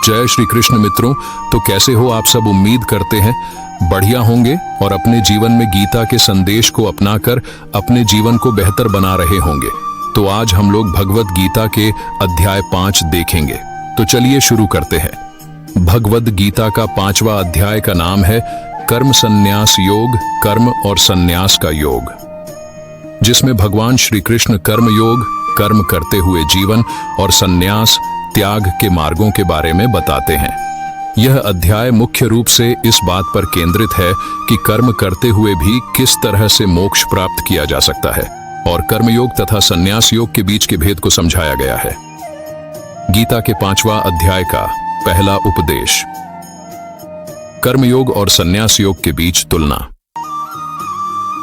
जय श्री कृष्ण मित्रों। तो कैसे हो आप सब? उम्मीद करते हैं बढ़िया होंगे और अपने जीवन में गीता के संदेश को अपनाकर अपने जीवन को बेहतर बना रहे होंगे। तो आज हम लोग भगवद गीता के अध्याय 5 देखेंगे। तो चलिए शुरू करते हैं। भगवद गीता का 5वां अध्याय का नाम है कर्म संन्यास योग, कर्म और संन्यास का योग, जिसमें भगवान श्री कृष्ण कर्म योग, कर्म करते हुए जीवन और संन्यास, त्याग के मार्गों के बारे में बताते हैं। यह अध्याय मुख्य रूप से इस बात पर केंद्रित है कि कर्म करते हुए भी किस तरह से मोक्ष प्राप्त किया जा सकता है और कर्मयोग तथा संन्यास योग के बीच के भेद को समझाया गया है। गीता के 5वां अध्याय का पहला उपदेश, कर्मयोग और संन्यास योग के बीच तुलना।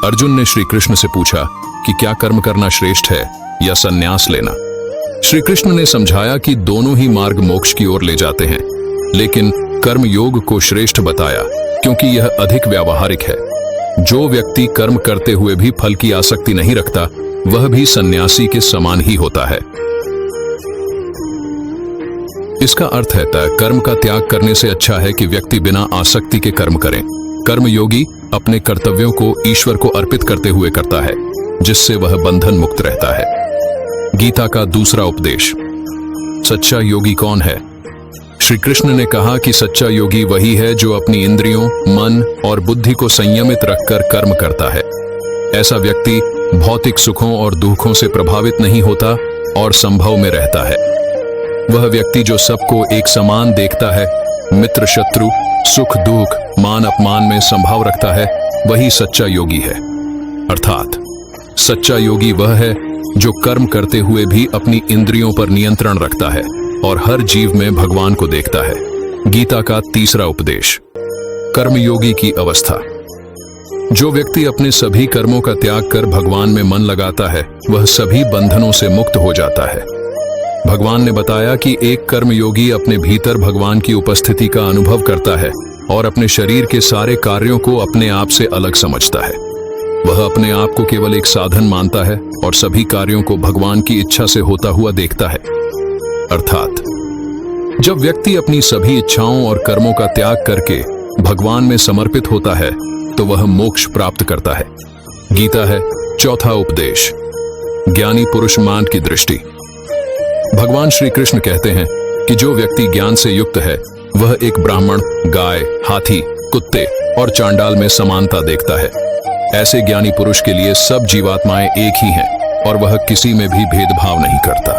अर्जुन ने श्री कृष्ण से पूछा कि क्या कर्म करना श्रेष्ठ है या संन्यास लेना। श्री कृष्ण ने समझाया कि दोनों ही मार्ग मोक्ष की ओर ले जाते हैं, लेकिन कर्म योग को श्रेष्ठ बताया क्योंकि यह अधिक व्यावहारिक है। जो व्यक्ति कर्म करते हुए भी फल की आसक्ति नहीं रखता, वह भी सन्यासी के समान ही होता है। इसका अर्थ है कर्म का त्याग करने से अच्छा है कि व्यक्ति बिना आसक्ति के कर्म करें। कर्मयोगी अपने कर्तव्यों को ईश्वर को अर्पित करते हुए करता है, जिससे वह बंधन मुक्त रहता है। गीता का दूसरा उपदेश, सच्चा योगी कौन है? श्री कृष्ण ने कहा कि सच्चा योगी वही है जो अपनी इंद्रियों, मन और बुद्धि को संयमित रखकर कर्म करता है। ऐसा व्यक्ति भौतिक सुखों और दुखों से प्रभावित नहीं होता और संभव में रहता है। वह व्यक्ति जो सबको एक समान देखता है, मित्र शत्रु, सुख दुख, मान अपमान में संभाव रखता है, वही सच्चा योगी है। अर्थात सच्चा योगी वह है जो कर्म करते हुए भी अपनी इंद्रियों पर नियंत्रण रखता है और हर जीव में भगवान को देखता है। गीता का तीसरा उपदेश, कर्मयोगी की अवस्था। जो व्यक्ति अपने सभी कर्मों का त्याग कर भगवान में मन लगाता है, वह सभी बंधनों से मुक्त हो जाता है। भगवान ने बताया कि एक कर्मयोगी अपने भीतर भगवान की उपस्थिति का अनुभव करता है और अपने शरीर के सारे कार्यों को अपने आप से अलग समझता है। वह अपने आप को केवल एक साधन मानता है और सभी कार्यों को भगवान की इच्छा से होता हुआ देखता है। अर्थात जब व्यक्ति अपनी सभी इच्छाओं और कर्मों का त्याग करके भगवान में समर्पित होता है, तो वह मोक्ष प्राप्त करता है। गीता है चौथा उपदेश, ज्ञानी पुरुष मान की दृष्टि। भगवान श्री कृष्ण कहते हैं कि जो व्यक्ति ज्ञान से युक्त है, वह एक ब्राह्मण, गाय, हाथी, कुत्ते और चांडाल में समानता देखता है। ऐसे ज्ञानी पुरुष के लिए सब जीवात्माएं एक ही हैं और वह किसी में भी भेदभाव नहीं करता।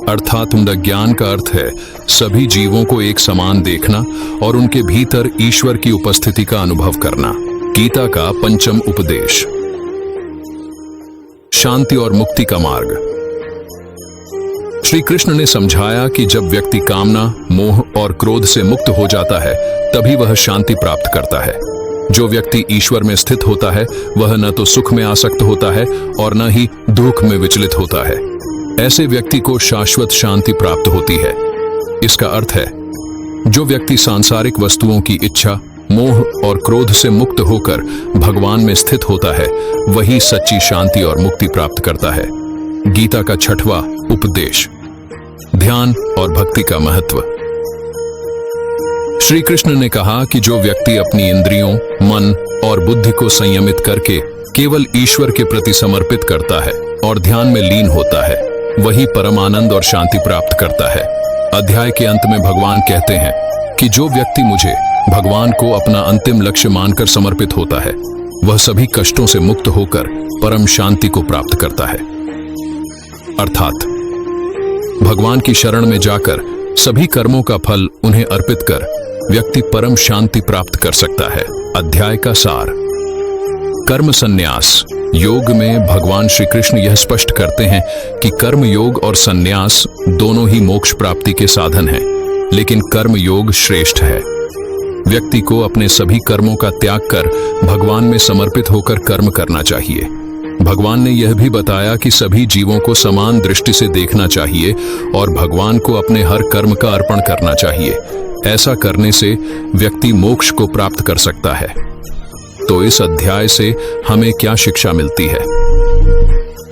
अर्थात ज्ञान का अर्थ है सभी जीवों को एक समान देखना और उनके भीतर ईश्वर की उपस्थिति का अनुभव करना। गीता का 5वां उपदेश, शांति और मुक्ति का मार्ग। श्री कृष्ण ने समझाया कि जब व्यक्ति कामना, मोह और क्रोध से मुक्त हो जाता है, तभी वह शांति प्राप्त करता है। जो व्यक्ति ईश्वर में स्थित होता है, वह न तो सुख में आसक्त होता है और न ही दुख में विचलित होता है। ऐसे व्यक्ति को शाश्वत शांति प्राप्त होती है। इसका अर्थ है जो व्यक्ति सांसारिक वस्तुओं की इच्छा, मोह और क्रोध से मुक्त होकर भगवान में स्थित होता है, वही सच्ची शांति और मुक्ति प्राप्त करता है। गीता का 6वां उपदेश, ध्यान और भक्ति का महत्व। श्री कृष्ण ने कहा कि जो व्यक्ति अपनी इंद्रियों, मन और बुद्धि को संयमित करके केवल ईश्वर के प्रति समर्पित करता है और ध्यान में लीन होता है, वही परम आनंद और शांति प्राप्त करता है। अध्याय के अंत में भगवान कहते हैं कि जो व्यक्ति मुझे, भगवान को अपना अंतिम लक्ष्य मानकर समर्पित होता है, वह सभी कष्टों से मुक्त होकर परम शांति को प्राप्त करता है। अर्थात भगवान की शरण में जाकर सभी कर्मों का फल उन्हें अर्पित कर व्यक्ति परम शांति प्राप्त कर सकता है। अध्याय का सार, कर्म संन्यास योग में भगवान श्री कृष्ण यह स्पष्ट करते हैं कि कर्म योग और संन्यास दोनों ही मोक्ष प्राप्ति के साधन हैं, लेकिन कर्म योग श्रेष्ठ है। व्यक्ति को अपने सभी कर्मों का त्याग कर भगवान में समर्पित होकर कर्म करना चाहिए। भगवान ने यह भी बताया कि सभी जीवों को समान दृष्टि से देखना चाहिए और भगवान को अपने हर कर्म का अर्पण करना चाहिए। ऐसा करने से व्यक्ति मोक्ष को प्राप्त कर सकता है। तो इस अध्याय से हमें क्या शिक्षा मिलती है?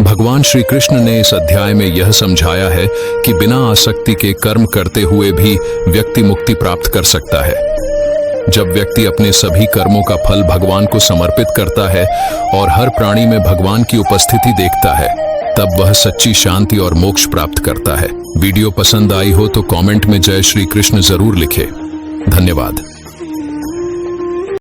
भगवान श्री कृष्ण ने इस अध्याय में यह समझाया है कि बिना आसक्ति के कर्म करते हुए भी व्यक्ति मुक्ति प्राप्त कर सकता है। जब व्यक्ति अपने सभी कर्मों का फल भगवान को समर्पित करता है और हर प्राणी में भगवान की उपस्थिति देखता है, तब वह सच्ची शांति और मोक्ष प्राप्त करता है। वीडियो पसंद आई हो तो कमेंट में जय श्री कृष्ण जरूर लिखें। धन्यवाद।